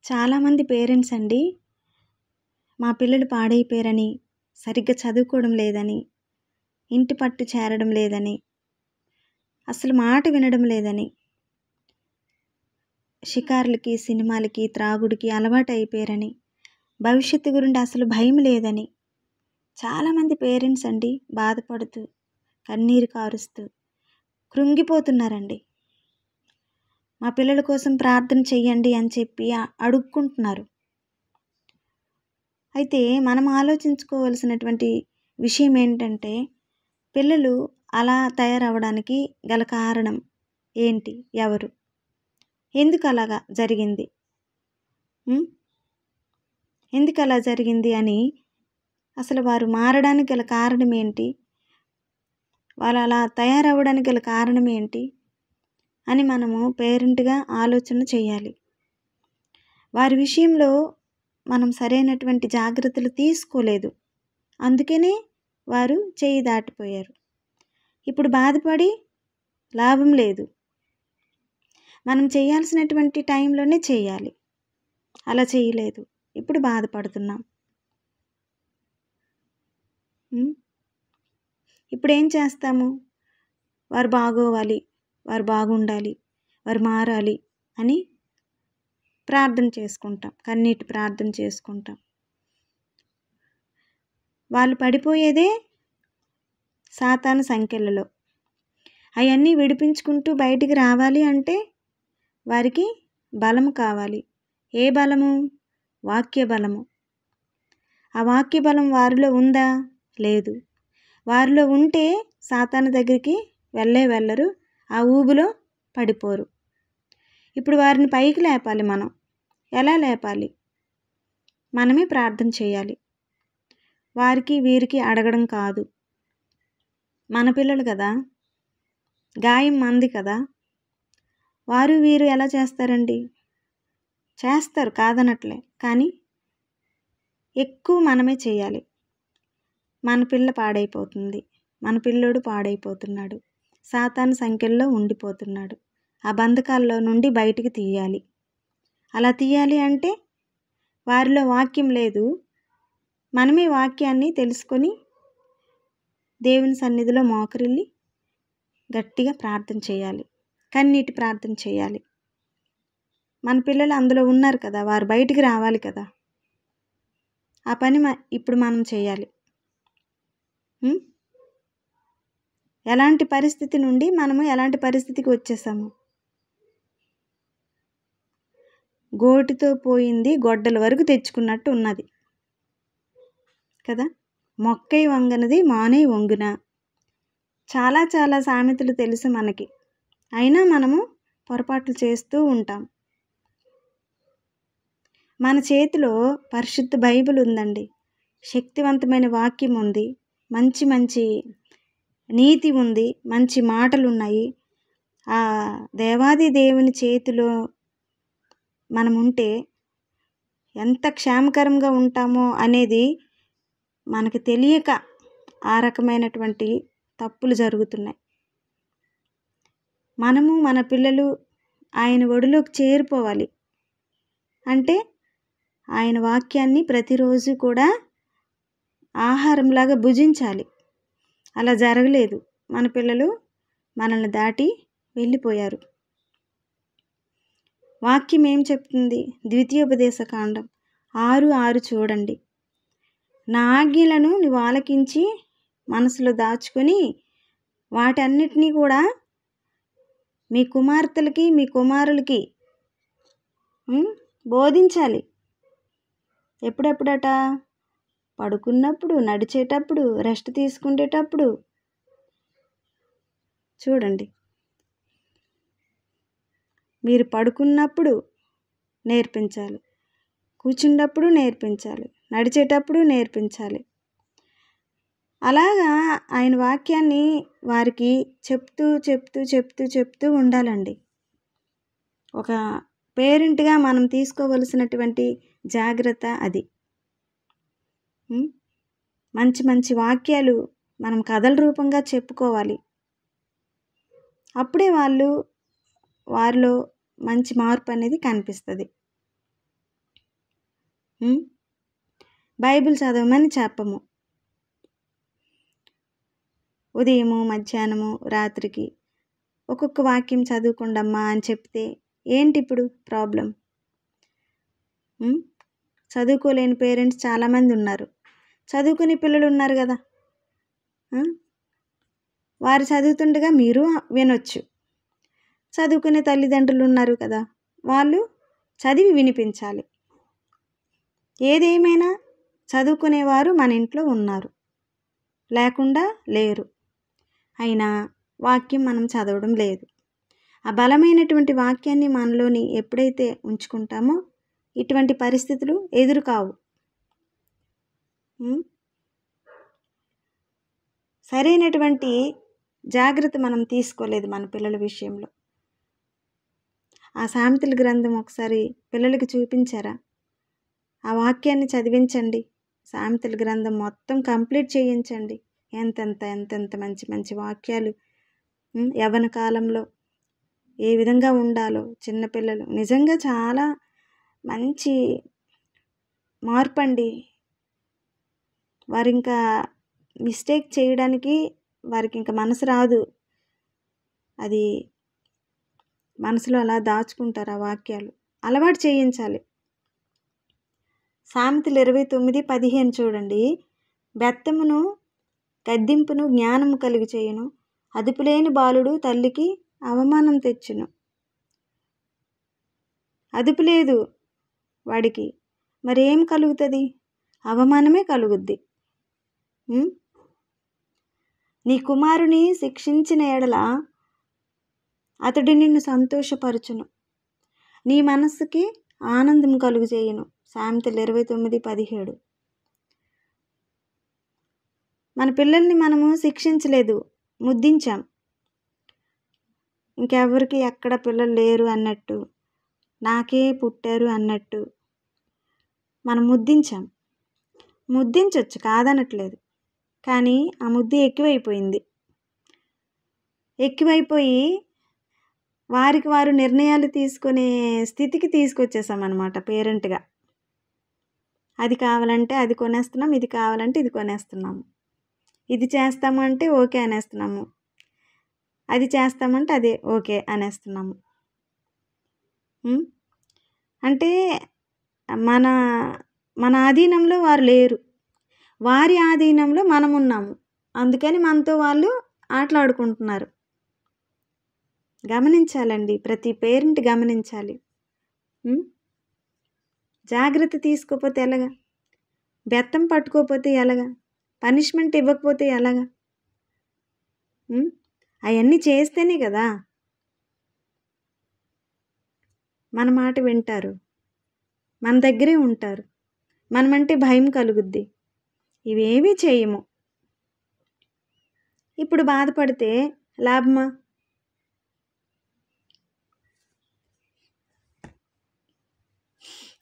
చాలామంది పేరెంట్స్ అండి, మా పిల్లలు పాడైపోయారని, సరిగ్గా చదువుకోవడం లేదని, ఇంటి పట్టు చేరడం లేదని, అసలు మాట వినడం లేదని, షికారులకి, సినిమాలకి, త్రాగుడికి అలవాటు అయిపోయారని, భవిష్యత్తు గురించి అసలు భయం లేదని, చాలామంది పేరెంట్స్ అండి బాధపడుతూ, కన్నీరు కారుస్తూ, కృంగిపోతున్నారండి. మా పిల్లల కోసం ప్రార్థన చెయ్యండి అని చెప్పి అడుక్కుంటున్నారు. అయితే మనం ఆలోచించుకోవాల్సినటువంటి విషయం ఏంటంటే, పిల్లలు అలా తయారవ్వడానికి గల కారణం ఏంటి? ఎవరు? ఎందుకు అలాగా జరిగింది? ఎందుకు అలా జరిగింది అని అసలు వారు మారడానికి గల కారణం ఏంటి? వాళ్ళు అలా తయారవ్వడానికి గల కారణం ఏంటి అని మనము పేరెంట్గా ఆలోచన చేయాలి. వారి విషయంలో మనం సరైనటువంటి జాగ్రత్తలు తీసుకోలేదు, అందుకనే వారు చేయి దాటిపోయారు. ఇప్పుడు బాధపడి లాభం లేదు. మనం చేయాల్సినటువంటి టైంలోనే చేయాలి, అలా చేయలేదు, ఇప్పుడు బాధపడుతున్నాం. ఇప్పుడు ఏం చేస్తాము? వారు బాగోవాలి, వారు బాగుండాలి, వారు మారాలి అని ప్రార్థన చేసుకుంటాం, కన్నీటి ప్రార్థన చేసుకుంటాం. వాళ్ళు పడిపోయేదే సాతాను సంకెళ్ళలో. అవన్నీ విడిపించుకుంటూ బయటికి రావాలి అంటే వారికి బలము కావాలి. ఏ బలము? వాక్య బలము. ఆ వాక్య బలం వారిలో ఉందా? లేదు. వారిలో ఉంటే సాతాను దగ్గరికి వెళ్ళరు, ఆ ఊబిలో పడిపోరు. ఇప్పుడు వారిని పైకి లేపాలి. మనం ఎలా లేపాలి? మనమే ప్రార్థన చేయాలి. వారికి వీరికి అడగడం కాదు. మన పిల్లలు కదా, గాయం మంది కదా. వారు వీరు ఎలా చేస్తారండి? చేస్తారు, కాదనట్లే, కానీ ఎక్కువ మనమే చేయాలి. మన పిల్ల పాడైపోతుంది, మన పిల్లోడు పాడైపోతున్నాడు, సాతాను సంఖ్యల్లో ఉండిపోతున్నాడు. ఆ బంధకాల్లో నుండి బయటికి తీయాలి. అలా తీయాలి అంటే వారిలో వాక్యం లేదు. మనమే వాక్యాన్ని తెలుసుకొని దేవుని సన్నిధిలో మోకరిల్లి గట్టిగా ప్రార్థన చేయాలి, కన్నీటి ప్రార్థన చేయాలి. మన పిల్లలు అందులో ఉన్నారు కదా, వారు బయటికి రావాలి కదా. ఆ పని ఇప్పుడు మనం చేయాలి. ఎలాంటి పరిస్థితి నుండి మనము ఎలాంటి పరిస్థితికి వచ్చేసాము? గోటితో పోయింది గొడ్డల వరకు తెచ్చుకున్నట్టు ఉన్నది కదా. మొక్కై వంగనది మానై వంగున. చాలా చాలా సామెతలు తెలుసు మనకి, అయినా మనము పొరపాట్లు చేస్తూ ఉంటాం. మన చేతిలో పరిశుద్ధ బైబిల్ ఉందండి, శక్తివంతమైన వాక్యం ఉంది, మంచి మంచి నీతి ఉంది, మంచి మాటలు ఉన్నాయి. ఆ దేవాది దేవుని చేతిలో మనం ఉంటే ఎంత క్షేమకరంగా ఉంటామో అనేది మనకు తెలియక ఆ రకమైనటువంటి తప్పులు జరుగుతున్నాయి. మనము మన పిల్లలు ఆయన ఒడిలోకి చేరిపోవాలి అంటే ఆయన వాక్యాన్ని ప్రతిరోజు కూడా ఆహారంలాగా భుజించాలి. అలా జరగలేదు. మన పిల్లలు మనల్ని దాటి వెళ్ళిపోయారు. వాక్యం ఏం చెప్తుంది? ద్వితీయోపదేశకాండం 6:6 చూడండి. నా ఆజ్ఞలను నువ్వు ఆలకించి మనసులో దాచుకొని వాటన్నిటినీ కూడా మీ కుమార్తెలకి మీ కుమారులకి బోధించాలి. ఎప్పుడెప్పుడట? పడుకున్నప్పుడు, నడిచేటప్పుడు, రెస్ట్ తీసుకునేటప్పుడు. చూడండి, మీరు పడుకున్నప్పుడు నేర్పించాలి, కూర్చున్నప్పుడు నేర్పించాలి, నడిచేటప్పుడు నేర్పించాలి. అలాగా ఆయన వాక్యాన్ని వారికి చెప్తూ చెప్తూ చెప్తూ చెప్తూ ఉండాలండి. ఒక పేరెంట్గా మనం తీసుకోవలసినటువంటి జాగ్రత్త అది. మంచి మంచి వాక్యాలు మనం కథల రూపంగా చెప్పుకోవాలి. అప్పుడే వారిలో మంచి మార్పు అనేది కనిపిస్తుంది. ఉమ్? బైబిల్ చదవమని చెప్పము. ఉదయము, మధ్యాహ్నము, రాత్రికి ఒక్కొక్క వాక్యం చదువుకోండమ్మా అని చెప్తే ఏంటి ఇప్పుడు ప్రాబ్లం? చదువుకోలేని పేరెంట్స్ చాలామంది ఉన్నారు, చదువుకునే పిల్లలు ఉన్నారు కదా. వారు చదువుతుండగా మీరు వినొచ్చు. చదువుకునే తల్లిదండ్రులు ఉన్నారు కదా, వాళ్ళు చదివి వినిపించాలి. ఏదేమైనా చదువుకునేవారు మన ఇంట్లో ఉన్నారు, లేకుండా లేరు. అయినా వాక్యం మనం చదవడం లేదు. ఆ బలమైనటువంటి వాక్యాన్ని మనలోని ఎప్పుడైతే ఉంచుకుంటామో ఇటువంటి పరిస్థితులు ఎదురుకావు. సరైనటువంటి జాగ్రత్త మనం తీసుకోలేదు మన పిల్లల విషయంలో. ఆ సామెతల గ్రంథం ఒకసారి పిల్లలకి చూపించారా? ఆ వాక్యాన్ని చదివించండి, సామెతల గ్రంథం మొత్తం కంప్లీట్ చేయించండి. ఎంతెంత మంచి మంచి వాక్యాలు. యవ్వన కాలంలో ఏ విధంగా ఉండాలో చిన్నపిల్లలు నిజంగా చాలా మంచి మార్పు అండి. వారు ఇంకా మిస్టేక్ చేయడానికి వారికి ఇంకా మనసు రాదు. అది మనసులో అలా దాచుకుంటారు ఆ వాక్యాలు. అలవాటు చేయించాలి. సామెతలు 29:15 చూడండి. బెత్తమును గద్దింపును జ్ఞానము కలిగి చేయును, అదుపులేని బాలుడు తల్లికి అవమానం తెచ్చును. అదుపు లేదు వాడికి, మరేం కలుగుతుంది? అవమానమే కలుగుద్ది. నీ కుమారుని శిక్షించిన ఎడల అతడు నిన్ను సంతోషపరచును, నీ మనస్సుకి ఆనందం కలుగు చేయును. సామెతలు 29:17. మన పిల్లల్ని మనము శిక్షించలేదు, ముద్దించాం. ఇంకెవరికి ఎక్కడ పిల్లలు లేరు అన్నట్టు, నాకే పుట్టారు అన్నట్టు మనం ముద్దించాం. ముద్దించవచ్చు, కాదనట్లేదు. కానీ ఆ ముద్దు ఎక్కువైపోయి వారికి వారు నిర్ణయాలు తీసుకునే స్థితికి తీసుకొచ్చేసామన్నమాట పేరెంట్గా. అది కావాలంటే అది కొనేస్తున్నాం, ఇది కావాలంటే ఇది కొనేస్తున్నాము, ఇది చేస్తాము అంటే ఓకే అనేస్తున్నాము, అది చేస్తామంటే అదే ఓకే అనేస్తున్నాము. అంటే మన మన ఆధీనంలో వారు లేరు, వారి ఆధీనంలో మనం ఉన్నాము. అందుకని మనతో వాళ్ళు ఆటలాడుకుంటున్నారు. గమనించాలండి, ప్రతి పేరెంట్ గమనించాలి. జాగ్రత్త తీసుకోకపోతే ఎలాగా? బెత్తం పట్టుకోకపోతే ఎలాగా? పనిష్మెంట్ ఇవ్వకపోతే ఎలాగా? అవన్నీ చేస్తేనే కదా మన మాట వింటారు, మన దగ్గరే ఉంటారు, మనమంటే భయం కలుగుద్ది. ఇవేమీ చేయము. ఇప్పుడు బాధపడితే లాభమా?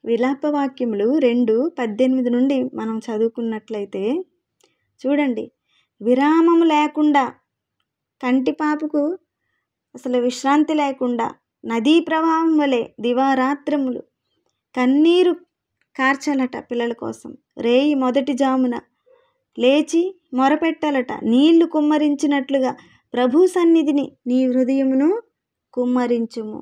విలాపవాక్యములు 2:18 నుండి మనం చదువుకున్నట్లయితే చూడండి. విరామము లేకుండా, కంటిపాపకు అసలు విశ్రాంతి లేకుండా నదీ ప్రవాహం వలె దివారాత్రములు కన్నీరు కార్చాలట పిల్లల కోసం. రేయి మొదటి జామున లేచి మొరపెట్టాలట. నీళ్లు కుమ్మరించినట్లుగా ప్రభు సన్నిధిని నీ హృదయమును కుమ్మరించుము.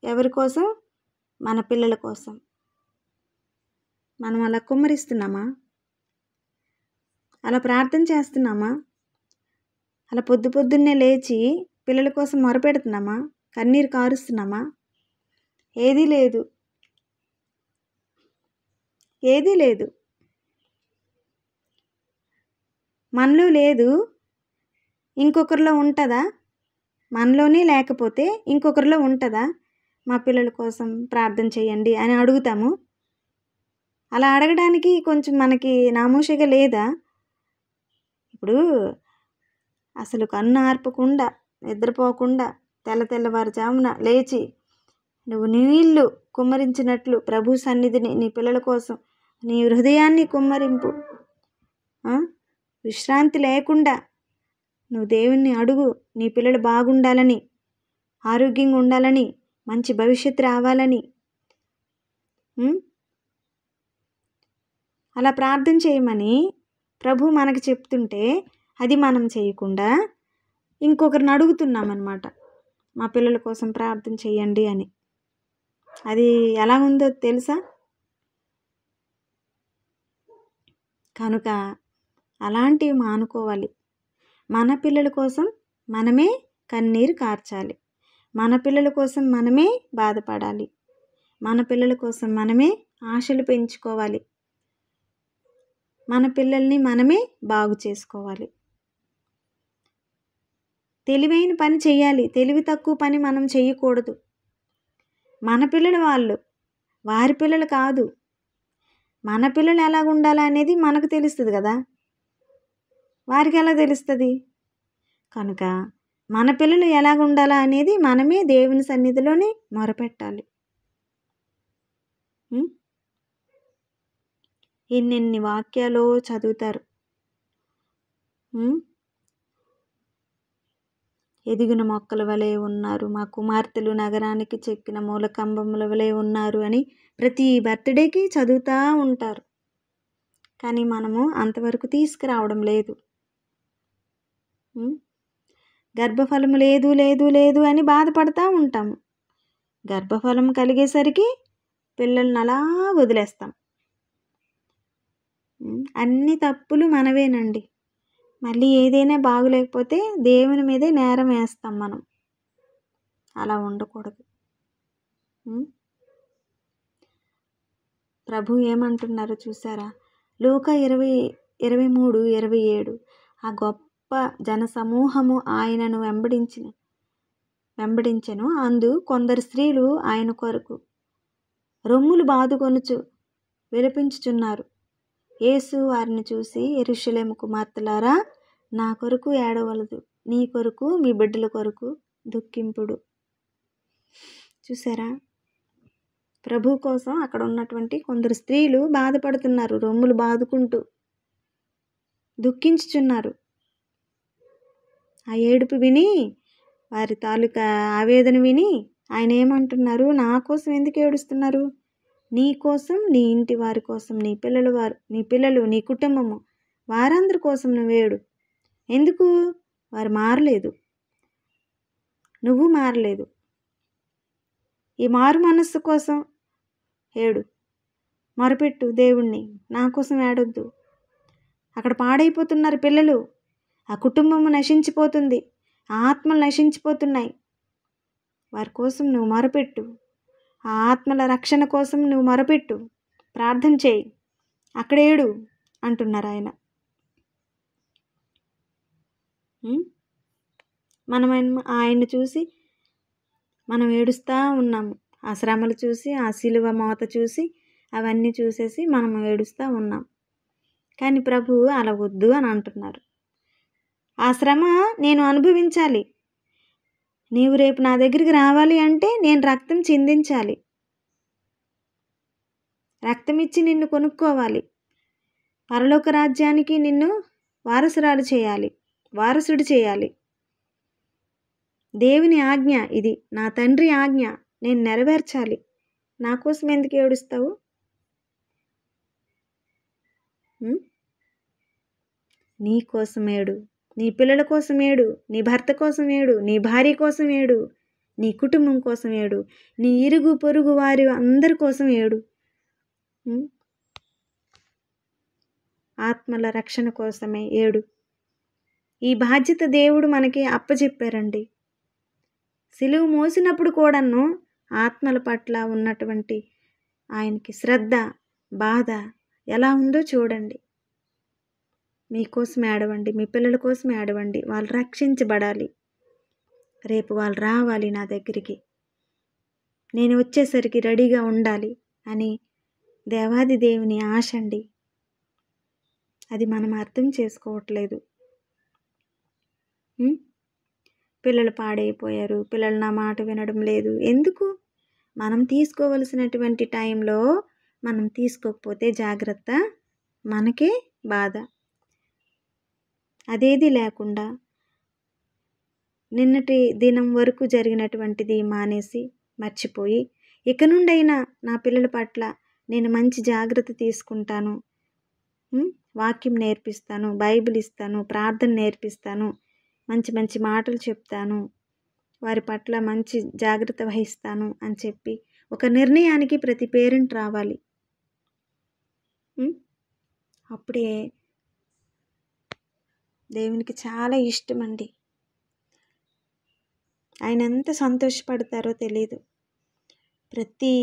ఎవరి కోసం? మన పిల్లల కోసం. మనం అలా కుమ్మరిస్తున్నామా? అలా ప్రార్థన చేస్తున్నామా? అలా పొద్దున్నే లేచి పిల్లల కోసం మొరపెడుతున్నామా? కన్నీరు కారుస్తున్నామా? ఏదీ లేదు. మనలో లేదు, ఇంకొకరిలో ఉంటుందా? మనలోనే లేకపోతే ఇంకొకరిలో ఉంటుందా? మా పిల్లల కోసం ప్రార్థన చేయండి అని అడుగుతాము. అలా అడగడానికి కొంచెం మనకి నామోషిగా లేదా? ఇప్పుడు అసలు కన్ను ఆర్పకుండా, నిద్రపోకుండా తెల్లవారుజామున లేచి నువ్వు నీళ్లు కుమ్మరించినట్లు ప్రభు సన్నిధిని నీ పిల్లల కోసం నీ హృదయాన్ని కుమ్మరింపు. విశ్రాంతి లేకుండా నువ్వు దేవుణ్ణి అడుగు. నీ పిల్లలు బాగుండాలని, ఆరోగ్యంగా ఉండాలని, మంచి భవిష్యత్తు రావాలని. అలా ప్రార్థన చేయమని ప్రభు మనకు చెప్తుంటే అది మనం చేయకుండా ఇంకొకరిని అడుగుతున్నామన్నమాట. మా పిల్లల కోసం ప్రార్థన చేయండి అని. అది ఎలా ఉందో తెలుసా? కనుక అలాంటివి మానుకోవాలి. మన పిల్లల కోసం మనమే కన్నీరు కార్చాలి. మన పిల్లల కోసం మనమే బాధపడాలి. మన పిల్లల కోసం మనమే ఆశలు పెంచుకోవాలి. మన పిల్లల్ని మనమే బాగు చేసుకోవాలి. తెలివైన పని చేయాలి. తెలివి తక్కువ పని మనం చేయకూడదు. మన పిల్లలు వారి పిల్లలు కాదు. మన పిల్లలు ఎలాగ ఉండాలి అనేది మనకు తెలుస్తుంది కదా, వారికి ఎలా తెలుస్తుంది? కనుక మన పిల్లలు ఎలాగ ఉండాలా అనేది మనమే దేవుని సన్నిధిలోనే మొరపెట్టాలి. ఎన్నెన్ని వాక్యాలు చదువుతారు. ఎదిగిన మొక్కల వలె ఉన్నారు, మా కుమార్తెలు నగరానికి చెక్కిన మూలకంబముల వలె ఉన్నారు అని ప్రతి బర్త్డేకి చదువుతూ ఉంటారు. కానీ మనము అంతవరకు తీసుకురావడం లేదు. గర్భఫలం లేదు లేదు లేదు అని బాధపడుతూ ఉంటాము. గర్భఫలం కలిగేసరికి పిల్లల్ని అలా వదిలేస్తాం. అన్ని తప్పులు మనవేనండి. మళ్ళీ ఏదైనా బాగులేకపోతే దేవుని మీదే నేరం వేస్తాం మనం. అలా ఉండకూడదు. ప్రభు ఏమంటున్నారో చూసారా? లూకా 20:23-27 ఆ గొప్ప జనసమూహము ఆయనను వెంబడించెను. అందు కొందరు స్త్రీలు ఆయన కొరకు రొమ్ములు బాదుకొనుచు విలపించుచున్నారు. యేసు వారిని చూసి, యెరూషలేము కుమార్తెలారా, నా కొరకు ఏడవలదు, నీ కొరకు మీ బిడ్డల కొరకు దుఃఖింపుడు. చూసారా? ప్రభు కోసం అక్కడ ఉన్నటువంటి కొందరు స్త్రీలు బాధపడుతున్నారు, రొమ్ములు బాదుకుంటూ దుఃఖించుచున్నారు. ఆ ఏడుపు విని, వారి తాలూకా ఆవేదన విని ఆయన ఏమంటున్నారు? నా కోసం ఎందుకు ఏడుస్తున్నారు? నీ కోసం, నీ ఇంటి వారి కోసం, నీ పిల్లలు, నీ కుటుంబము, వారందరి కోసం నువ్వేడు. ఎందుకు? వారు మారలేదు, నువ్వు మారలేదు. ఈ మారు మనస్సు కోసం ఏడు, మొరపెట్టు దేవుణ్ణి. నా కోసం ఏడొద్దు. అక్కడ పాడైపోతున్నారు పిల్లలు, ఆ కుటుంబము నశించిపోతుంది, ఆత్మలు నశించిపోతున్నాయి. వారి కోసం నువ్వు మొరపెట్టు. ఆ ఆత్మల రక్షణ కోసం నువ్వు మొరపెట్టు, ప్రార్థన చేయి, అక్కడేడు అంటున్నారు ఆయన. మనం ఆయన్ని చూసి మనం ఏడుస్తూ ఉన్నాము. ఆ శ్రమలు చూసి, ఆ సిలువ మోత చూసి, అవన్నీ చూసేసి మనం ఏడుస్తూ ఉన్నాం. కానీ ప్రభువు అలా వద్దు అని అంటున్నారు. ఆ శ్రమ నేను అనుభవించాలి. నీవు రేపు నా దగ్గరికి రావాలి అంటే నేను రక్తం చిందించాలి, రక్తం ఇచ్చి నిన్ను కొనుక్కోవాలి, పరలోక రాజ్యానికి నిన్ను వారసుడు చేయాలి. దేవుని ఆజ్ఞ ఇది, నా తండ్రి ఆజ్ఞ, నేను నెరవేర్చాలి. నా కోసం ఎందుకు ఏడుస్తావు? నీ కోసం ఏడు, నీ పిల్లల కోసం ఏడు, నీ భర్త కోసం ఏడు, నీ భార్య కోసం ఏడు, నీ కుటుంబం కోసం ఏడు, నీ ఇరుగు పొరుగు వారి అందరి కోసం ఏడు. ఆత్మల రక్షణ కోసమే ఏడు. ఈ బాధ్యత దేవుడు మనకి అప్పచెప్పారండి. సిలువ మోసినప్పుడు కూడాను ఆత్మల పట్ల ఉన్నటువంటి ఆయనకి శ్రద్ధ, బాధ ఎలా ఉందో చూడండి. మీకోసం ఏడవండి, మీ పిల్లల కోసం ఏడవండి. వాళ్ళు రక్షించబడాలి. రేపు వాళ్ళు రావాలి నా దగ్గరికి, నేను వచ్చేసరికి రెడీగా ఉండాలి అని దేవాది దేవుని ఆశ అండి. అది మనం అర్థం చేసుకోవట్లేదు. పిల్లలు పాడైపోయారు, పిల్లలు నా మాట వినడం లేదు. ఎందుకు? మనం తీసుకోవలసినటువంటి టైంలో మనం తీసుకోకపోతే జాగ్రత్త, మనకే బాధ. అదేది లేకుండా నిన్నటి దినం వరకు జరిగినటువంటిది మానేసి మర్చిపోయి, ఇక నుండైనా నా పిల్లల పట్ల నేను మంచి జాగ్రత్త తీసుకుంటాను, వాక్యం నేర్పిస్తాను, బైబిల్ ఇస్తాను, ప్రార్థన నేర్పిస్తాను, మంచి మంచి మాటలు చెప్తాను, వారి పట్ల మంచి జాగ్రత్త వహిస్తాను అని చెప్పి ఒక నిర్ణయానికి ప్రతి పేరెంట్ రావాలి. అప్పుడే దేవునికి చాలా ఇష్టమండి. ఆయన ఎంత సంతోషపడతారో తెలీదు. ప్రతి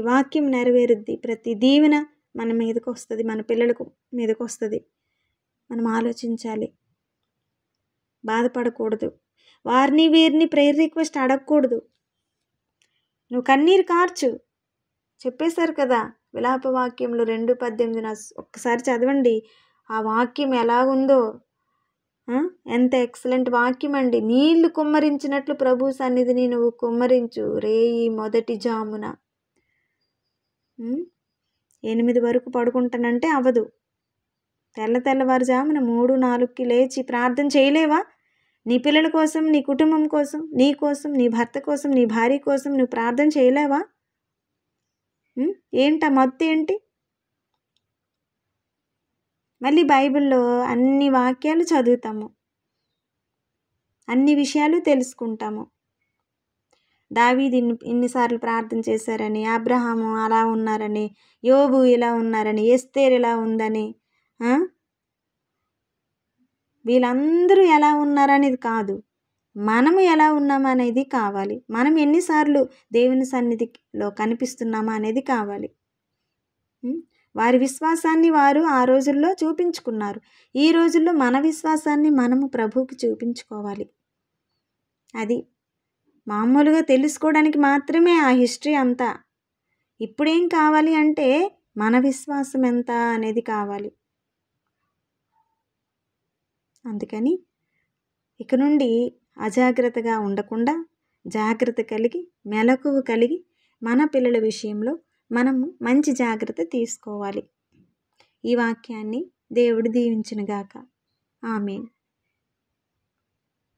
వాక్యం నెరవేరుద్ది. ప్రతి దీవెన మన మీదకి వస్తుంది, మన పిల్లలకు మీదకి వస్తుంది. మనం ఆలోచించాలి, బాధపడకూడదు, వారిని వీరిని ప్రేయర్ రిక్వెస్ట్ అడగకూడదు. నువ్వు కన్నీరు కార్చు, చెప్పేశారు కదా విలాప వాక్యంలో 2:18 ఒక్కసారి చదవండి. ఆ వాక్యం ఎలాగుందో, ఎంత ఎక్సలెంట్ వాక్యం అండి. నీళ్లు కుమ్మరించినట్లు ప్రభు సన్నిధిని నువ్వు కుమ్మరించు రేయి మొదటి జామున. 8 వరకు పడుకుంటానంటే అవ్వదు. తెల్లవారుజామున 3-4కి లేచి ప్రార్థన చేయలేవా? నీ పిల్లల కోసం, నీ కుటుంబం కోసం, నీ కోసం, నీ భర్త కోసం, నీ భార్య కోసం నువ్వు ప్రార్థన చేయలేవా? ఏంటా మత్తు ఏంటి? మళ్ళీ బైబిల్లో అన్ని వాక్యాలు చదువుతాము, అన్ని విషయాలు తెలుసుకుంటాము. దావీదు ఇన్నిసార్లు ప్రార్థన చేశారని, అబ్రహాము అలా ఉన్నారని, యోబు ఇలా ఉన్నారని, ఎస్తేర్ ఇలా ఉందని, వీళ్ళందరూ ఎలా ఉన్నారనేది కాదు, మనము ఎలా ఉన్నామా అనేది కావాలి. మనం ఎన్నిసార్లు దేవుని సన్నిధిలో కనిపిస్తున్నామా అనేది కావాలి. వారి విశ్వాసాన్ని వారు ఆ రోజుల్లో చూపించుకున్నారు. ఈ రోజుల్లో మన విశ్వాసాన్ని మనము ప్రభువుకి చూపించుకోవాలి. అది మామూలుగా తెలుసుకోవడానికి మాత్రమే ఆ హిస్టరీ అంతా. ఇప్పుడేం కావాలి అంటే మన విశ్వాసం ఎంత అనేది కావాలి. అందుకని ఇక నుండి అజాగ్రత్తగా ఉండకుండా జాగ్రత్త కలిగి, మెలకువ కలిగి మన పిల్లల విషయంలో మనము మంచి జాగ్రత్త తీసుకోవాలి. ఈ వాక్యాన్ని దేవుడు దీవించునుగాక. ఆమేన్.